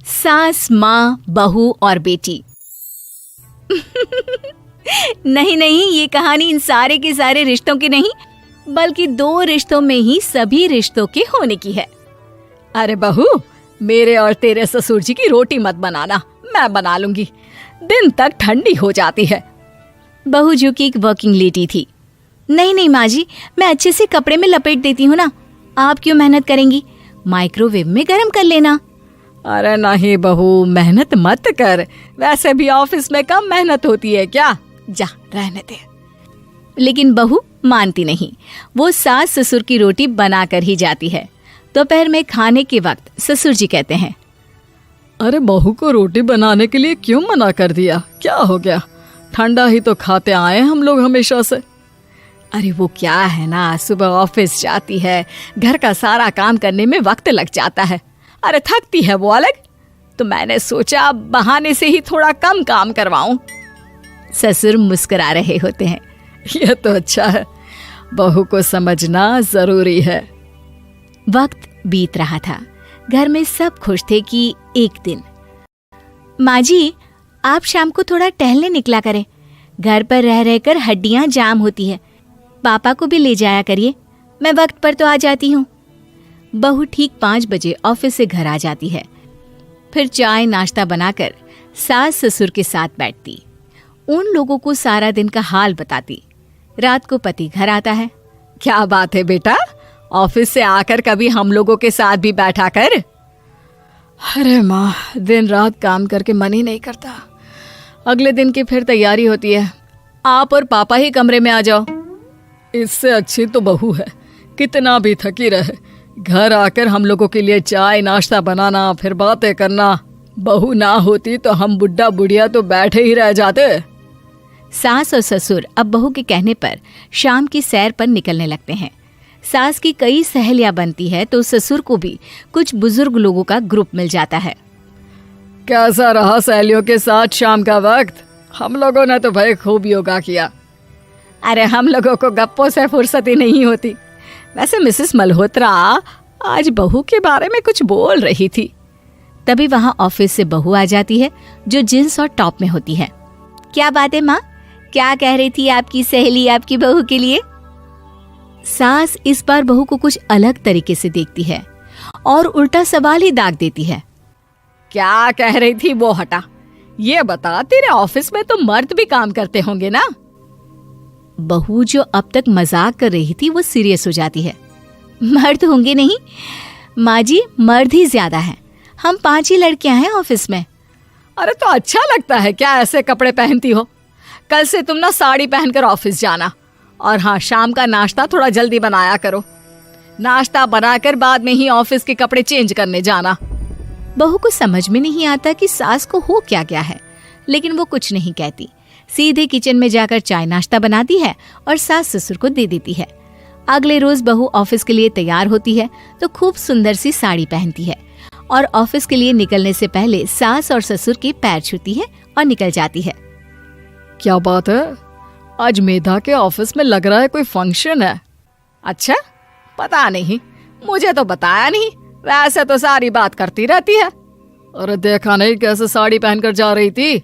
सास, माँ, बहू और बेटी। नहीं नहीं, ये कहानी इन सारे के सारे रिश्तों की नहीं, बल्कि 2 रिश्तों में ही सभी रिश्तों के होने की है। अरे बहू, मेरे और तेरे ससुर जी की रोटी मत बनाना, मैं बना लूंगी, दिन तक ठंडी हो जाती है। बहू जो कि एक वर्किंग लेडी थी। नहीं नहीं माँ जी, मैं अच्छे से कपड़े में लपेट देती हूँ ना, आप क्यों मेहनत करेंगी, माइक्रोवेव में गर्म कर लेना। अरे नहीं बहू, मेहनत मत कर, वैसे भी ऑफिस में कम मेहनत होती है क्या, जा रहने दे। लेकिन बहू मानती नहीं, वो सास ससुर की रोटी बना कर ही जाती है। दोपहर में खाने के वक्त ससुर जी कहते हैं, अरे बहू को रोटी बनाने के लिए क्यों मना कर दिया, क्या हो गया, ठंडा ही तो खाते आए हम लोग हमेशा से। अरे वो क्या है ना, सुबह ऑफिस जाती है, घर का सारा काम करने में वक्त लग जाता है, अरे थकती है वो अलग, तो मैंने सोचा बहाने से ही थोड़ा कम काम करवाऊं। ससुर मुस्कुरा रहे होते हैं। ये तो अच्छा है, बहू को समझना जरूरी है। वक्त बीत रहा था, घर में सब खुश थे कि एक दिन, माँ जी आप शाम को थोड़ा टहलने निकला करें, घर पर रह रहकर हड्डियां जाम होती है, पापा को भी ले जाया करिए, मैं वक्त पर तो आ जाती हूँ। बहू ठीक 5 बजे ऑफिस से घर आ जाती है। फिर चाय नाश्ता बनाकर सास ससुर के साथ बैठती, उन लोगों को सारा दिन का हाल बताती। रात को पति घर आता है। क्या बात है बेटा, ऑफिस से आकर कभी हम लोगों के साथ भी बैठा कर। अरे माँ, दिन रात काम करके मन ही नहीं करता, अगले दिन की फिर तैयारी होती है, आप और पापा ही कमरे में आ जाओ। इससे अच्छी तो बहू है, कितना भी थकी रहे, घर आकर हम लोगों के लिए चाय नाश्ता बनाना, फिर बातें करना। बहू ना होती तो हम बुढ़ा बुढ़िया तो बैठे ही रह जाते। सास और ससुर अब बहू के कहने पर शाम की सैर पर निकलने लगते हैं। सास की कई सहेलियां बनती है तो ससुर को भी कुछ बुजुर्ग लोगों का ग्रुप मिल जाता है। कैसा रहा सहेलियों के साथ शाम का वक्त? हम लोगों ने तो भाई खूब योगा किया। अरे हम लोगों को गप्पों से फुर्सत ही नहीं होती। वैसे मिसेस मल्होत्रा आज बहू के बारे में कुछ बोल रही थी। तभी वहां ऑफिस से बहू आ जाती है जो जींस और टॉप में होती है। क्या बात है माँ, क्या कह रही थी आपकी सहेली आपकी बहू के लिए? सास इस बार बहू को कुछ अलग तरीके से देखती है और उल्टा सवाल ही दाग देती है। क्या कह रही थी वो हटा, ये बता, तेरे ऑफिस में तो मर्द भी काम करते होंगे ना? बहू जो अब तक मजाक कर रही थी वो सीरियस हो जाती है। मर्द होंगे नहीं माँ जी, मर्द ही ज्यादा है, हम 5 ही लड़कियां हैं ऑफिस में। अरे तो अच्छा लगता है क्या ऐसे कपड़े पहनती हो? कल से तुम ना साड़ी पहनकर ऑफिस जाना, और हाँ, शाम का नाश्ता थोड़ा जल्दी बनाया करो, नाश्ता बनाकर बाद में ही ऑफिस के कपड़े चेंज करने जाना। बहू को समझ में नहीं आता कि सास को हो क्या गया है, लेकिन वो कुछ नहीं कहती, सीधे किचन में जाकर चाय नाश्ता बनाती है और सास ससुर को दे देती है। अगले रोज बहू ऑफिस के लिए तैयार होती है तो खूब सुंदर सी साड़ी पहनती है और ऑफिस के लिए निकलने से पहले सास और ससुर के पैर छूती है और निकल जाती है। क्या बात है, आज मेधा के ऑफिस में लग रहा है कोई फंक्शन है। अच्छा, पता नहीं, मुझे तो बताया नहीं, वैसे तो सारी बात करती रहती है। अरे देखा नहीं कैसे साड़ी पहनकर जा रही थी?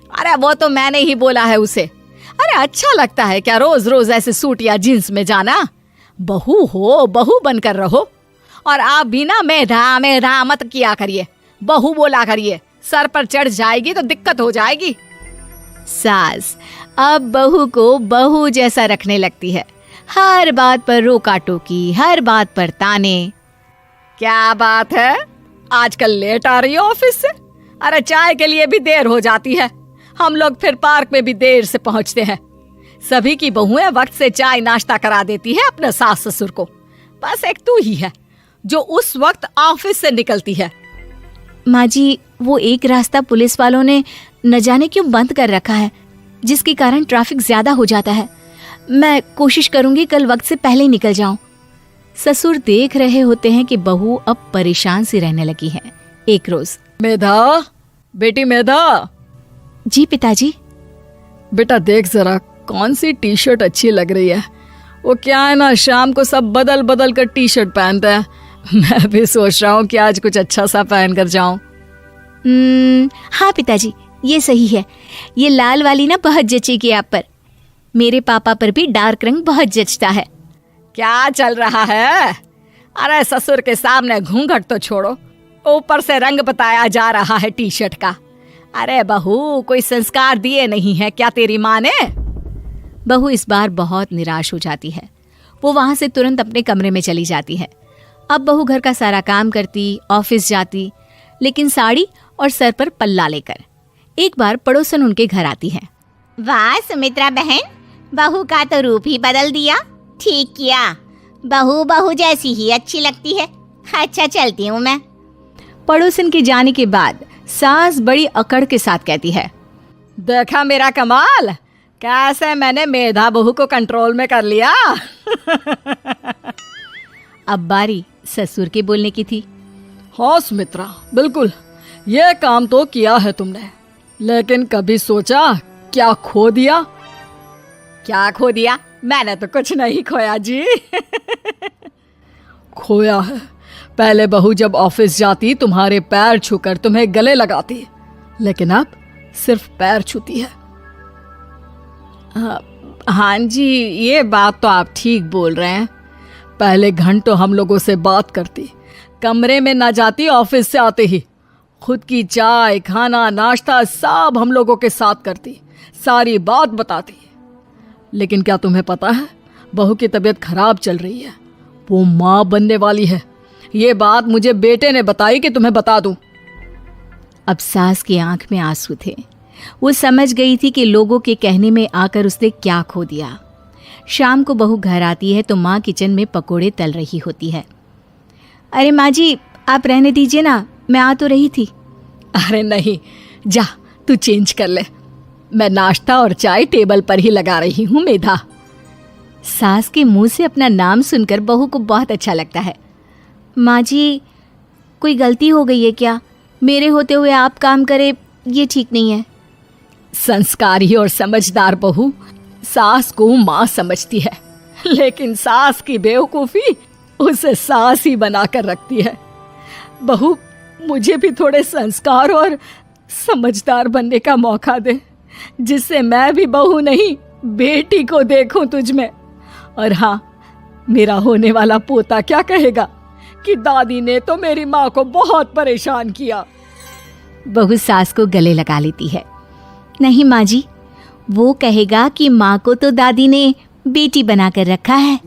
अरे वो तो मैंने ही बोला है उसे। अरे अच्छा लगता है क्या रोज रोज ऐसे सूट या जींस में जाना? बहू हो, बहू बनकर रहो, और आप भी ना मेधा मत किया करिए, बहू बोला करिए, सर पर चढ़ जाएगी तो दिक्कत हो जाएगी। सास अब बहू को बहू जैसा रखने लगती है, हर बात पर रोका टोकी, हर बात पर ताने। क्या बात है, आजकल लेट आ रही है ऑफिस से? अरे चाय के लिए भी देर हो जाती है, हम लोग फिर पार्क में भी देर से पहुंचते हैं। सभी की बहुएं वक्त से चाय नाश्ता करा देती है अपने सास ससुर को, बस एक तू ही है जो उस वक्त ऑफिस से निकलती है। माँ जी, वो एक रास्ता पुलिस वालों ने न जाने क्यों बंद कर रखा है, जिसके कारण ट्रैफिक ज्यादा हो जाता है। मैं कोशिश करूंगी कल वक्त से पहले निकल जाऊं। ससुर देख रहे होते हैं कि बहू अब परेशान सी रहने लगी है। एक रोज, मेधा, बेटी मेधा। जी पिताजी। बेटा देख जरा कौन सी टी शर्ट अच्छी लग रही है। वो क्या है ना, शाम को सब बदल बदल कर टी शर्ट पहनते हैं, मैं भी सोच रहा हूँ कि आज कुछ अच्छा सा पहन कर जाऊं। हाँ पिताजी, ये सही है। ये लाल वाली ना बहुत जचेगी आप पर। मेरे पापा पर भी डार्क रंग बहुत जचता है। क्या चल रहा है? अरे ससुर के सामने घूंघट तो छोड़ो, ऊपर से रंग बताया जा रहा है टी शर्ट का। अरे बहू, कोई संस्कार दिए नहीं है क्या तेरी माँ ने? बहू इस बार बहुत निराश हो जाती है। वो वहां से तुरंत अपने कमरे में चली जाती है। अब बहू घर का सारा काम करती, ऑफिस जाती, लेकिन साड़ी और सर पर पल्ला लेकर। एक बार पड़ोसन उनके घर आती है। वाह सुमित्रा बहन, बहू का तो रूप ही बदल दिया। ठीक किया, बहू बहू जैसी ही अच्छी लगती है। अच्छा चलती हूँ मैं। पड़ोसन के जाने के बाद सास बड़ी अकड़ के साथ कहती है, देखा मेरा कमाल, कैसे मैंने मेधा बहू को कंट्रोल में कर लिया। अब बारी ससुर के बोलने की थी। हाँ सुमित्रा, बिल्कुल ये काम तो किया है तुमने, लेकिन कभी सोचा क्या खो दिया? क्या खो दिया? मैंने तो कुछ नहीं खोया जी। खोया है, पहले बहू जब ऑफिस जाती तुम्हारे पैर छूकर तुम्हें गले लगाती, लेकिन अब सिर्फ पैर छूती है। हाँ जी, ये बात तो आप ठीक बोल रहे हैं। पहले घंटों हम लोगों से बात करती, कमरे में ना जाती, ऑफिस से आते ही खुद की चाय, खाना, नाश्ता सब हम लोगों के साथ करती, सारी बात बताती। लेकिन क्या तुम्हें पता है, बहू की तबीयत खराब चल रही है, वो माँ बनने वाली है। ये बात मुझे बेटे ने बताई कि तुम्हें बता दूं। अब सास की आंख में आंसू थे। वो समझ गई थी कि लोगों के कहने में आकर उसने क्या खो दिया। शाम को बहू घर आती है तो माँ किचन में पकोड़े तल रही होती है। अरे माँ जी, आप रहने दीजिए ना, मैं आ तो रही थी। अरे नहीं, जा तू चेंज कर ले, मैं नाश्ता और चाय टेबल पर ही लगा रही हूँ मेधा। सास के मुंह से अपना नाम सुनकर बहू को बहुत अच्छा लगता है। माँ जी, कोई गलती हो गई है क्या? मेरे होते हुए आप काम करे, ये ठीक नहीं है। संस्कारी और समझदार बहू सास को माँ समझती है, लेकिन सास की बेवकूफ़ी उसे सास ही बनाकर रखती है। बहू, मुझे भी थोड़े संस्कार और समझदार बनने का मौका दे, जिससे मैं भी बहू नहीं बेटी को देखूं तुझ में। और हाँ, मेरा होने वाला पोता क्या कहेगा कि दादी ने तो मेरी माँ को बहुत परेशान किया। बहू सास को गले लगा लेती है। नहीं माँ जी, वो कहेगा कि माँ को तो दादी ने बेटी बनाकर रखा है।